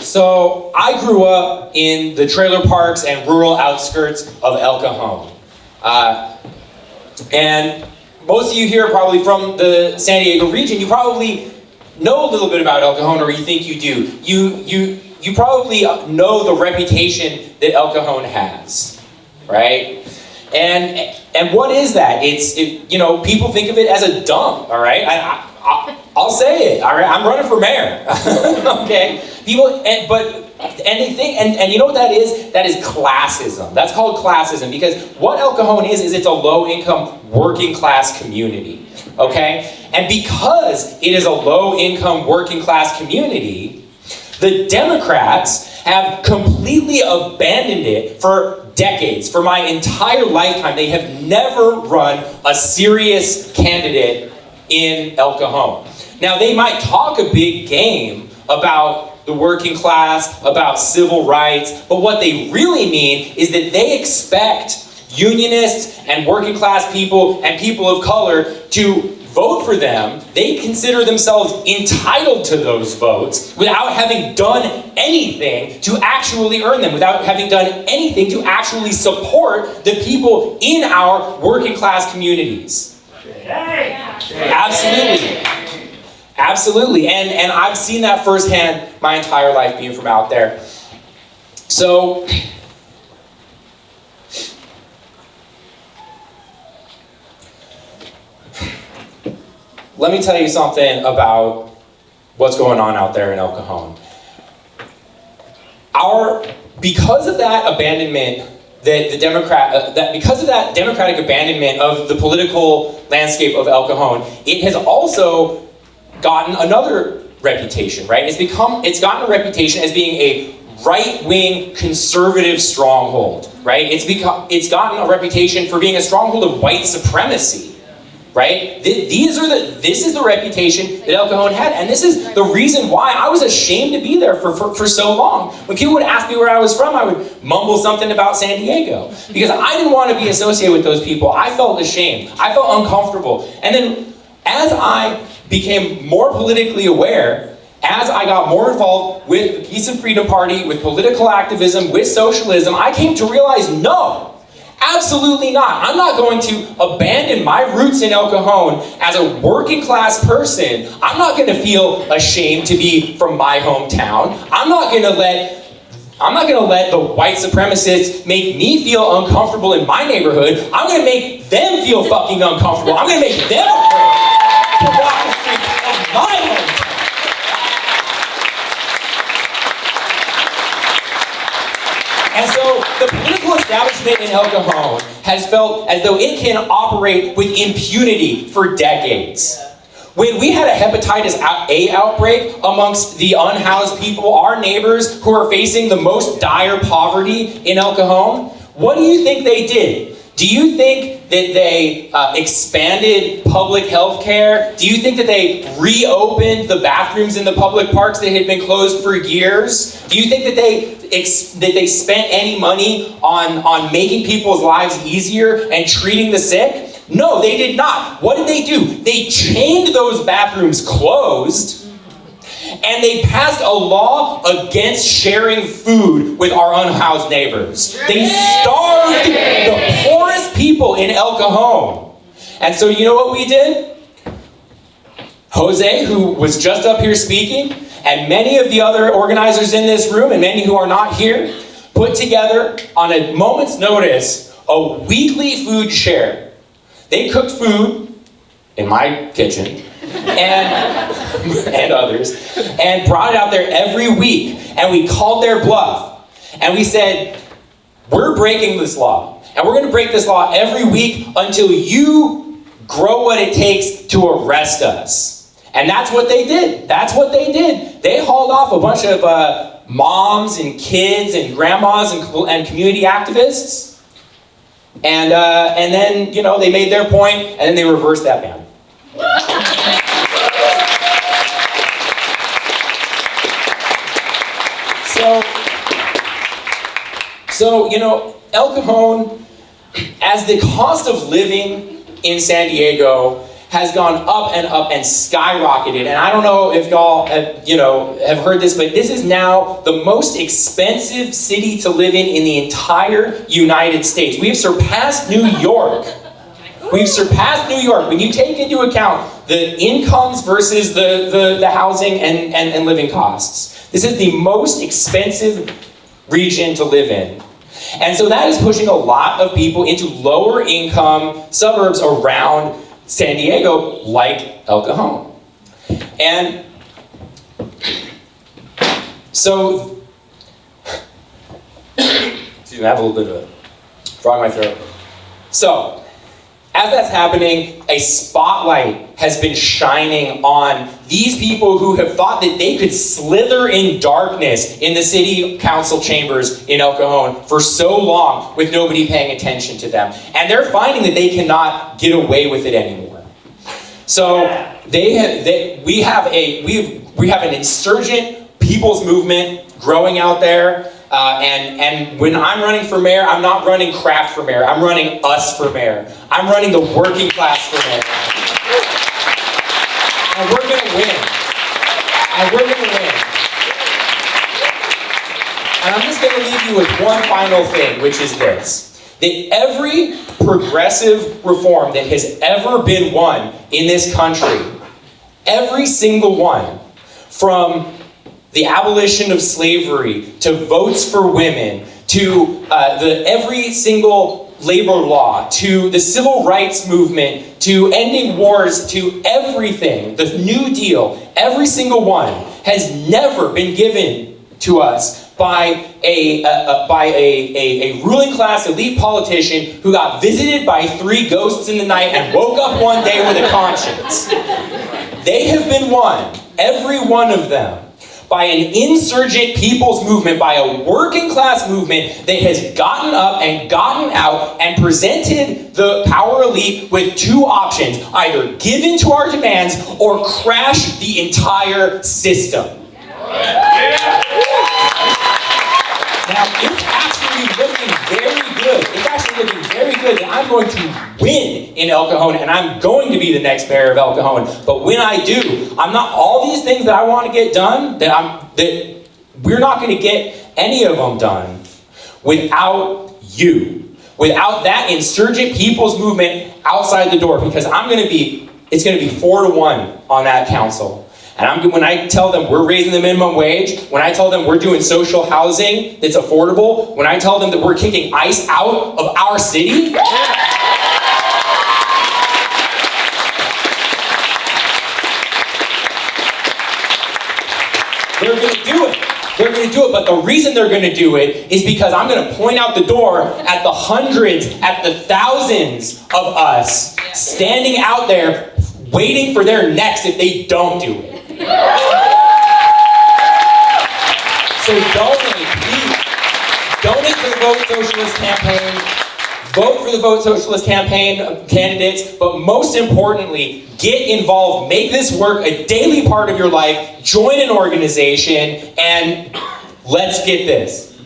So I grew up in the trailer parks and rural outskirts of El Cajon. And most of you here are probably from the San Diego region. You probably know a little bit about El Cajon, or you think you do. You probably know the reputation that El Cajon has, right? And what is that? People think of it as a dump, all right? I'll say it, all right? I'm running for mayor, okay? They think, and you know what that is? That is classism. That's called classism, because what El Cajon is it's a low-income, working-class community, okay? And because it is a low-income, working-class community, the Democrats have completely abandoned it for decades. For my entire lifetime, they have never run a serious candidate in El Cajon. Now, they might talk a big game about the working class, about civil rights, but what they really mean is that they expect unionists and working class people and people of color to vote for them. They consider themselves entitled to those votes without having done anything to actually earn them, without having done anything to actually support the people in our working class communities. Absolutely. Absolutely. And I've seen that firsthand my entire life being from out there. So, let me tell you something about what's going on out there in El Cajon. Because of that abandonment, because of that democratic abandonment of the political landscape of El Cajon, it has also gotten another reputation, right? It's gotten a reputation as being a right-wing conservative stronghold, right? It's gotten a reputation for being a stronghold of white supremacy. Right? This is the reputation that El Cajon had, and this is the reason why I was ashamed to be there for so long. When people would ask me where I was from, I would mumble something about San Diego, because I didn't want to be associated with those people. I felt ashamed. I felt uncomfortable. And then as I became more politically aware, as I got more involved with the Peace and Freedom Party, with political activism, with socialism, I came to realize, no, absolutely not. I'm not going to abandon my roots in El Cajon as a working class person. I'm not going to feel ashamed to be from my hometown. I'm not going to let the white supremacists make me feel uncomfortable in my neighborhood. I'm going to make them feel fucking uncomfortable. I'm going to make them afraid to walk the streets of my hometown. And so the political establishment in El Cajon has felt as though it can operate with impunity for decades. When we had a hepatitis A outbreak amongst the unhoused people, our neighbors who are facing the most dire poverty in El Cajon, what do you think they did? Do you think that they expanded public health care? Do you think that they reopened the bathrooms in the public parks that had been closed for years? Do you think that they spent any money on making people's lives easier and treating the sick? No, they did not. What did they do? They chained those bathrooms closed, and they passed a law against sharing food with our unhoused neighbors. They starved the poorest people in El Cajon. And so you know what we did? Jose, who was just up here speaking, and many of the other organizers in this room, and many who are not here, put together on a moment's notice a weekly food share. They cooked food in my kitchen and others, and brought it out there every week, and we called their bluff, and we said, we're breaking this law, and we're going to break this law every week until you grow what it takes to arrest us. And that's what they did. They hauled off a bunch of moms and kids and grandmas and community activists, and then they made their point, and then they reversed that ban. So, El Cajon, as the cost of living in San Diego has gone up and skyrocketed. And I don't know if y'all have heard this, but this is now the most expensive city to live in the entire United States. We have surpassed New York. We've surpassed New York. When you take into account the incomes versus the housing and living costs. This is the most expensive region to live in. And so that is pushing a lot of people into lower income suburbs around San Diego, like El Cajon. And so, excuse me, I have a little bit of a frog in my throat. So, as that's happening, a spotlight has been shining on these people who have thought that they could slither in darkness in the city council chambers in El Cajon for so long with nobody paying attention to them. And they're finding that they cannot get away with it anymore. So we have an insurgent people's movement growing out there. And when I'm running for mayor, I'm not running Kraft for mayor. I'm running us for mayor. I'm running the working class for mayor. And we're going to win. And we're going to win. And I'm just going to leave you with one final thing, which is this. That every progressive reform that has ever been won in this country, every single one, from the abolition of slavery, to votes for women, to every single labor law, to the civil rights movement, to ending wars, to everything, the New Deal, every single one has never been given to us by a ruling class elite politician who got visited by 3 ghosts in the night and woke up one day with a conscience. They have been won, every one of them, by an insurgent people's movement, by a working class movement that has gotten up and gotten out and presented the power elite with 2 options: either give in to our demands or crash the entire system. Now, it's actually looking very good. It's actually looking very good that I'm going to win in El Cajon, and I'm going to be the next mayor of El Cajon. But when I do, I'm not all these things that I want to get done, that we're not going to get any of them done without you. Without that insurgent people's movement outside the door, because it's going to be 4-1 on that council. And when I tell them we're raising the minimum wage, when I tell them we're doing social housing that's affordable, when I tell them that we're kicking ICE out of our city, they're going to do it. They're going to do it, but the reason they're going to do it is because I'm going to point out the door at the hundreds, at the thousands of us standing out there waiting for their next if they don't do it. So donate, please. Donate to the Vote Socialist campaign. Vote for the Vote Socialist campaign candidates, but most importantly, get involved. Make this work a daily part of your life. Join an organization, and let's get this.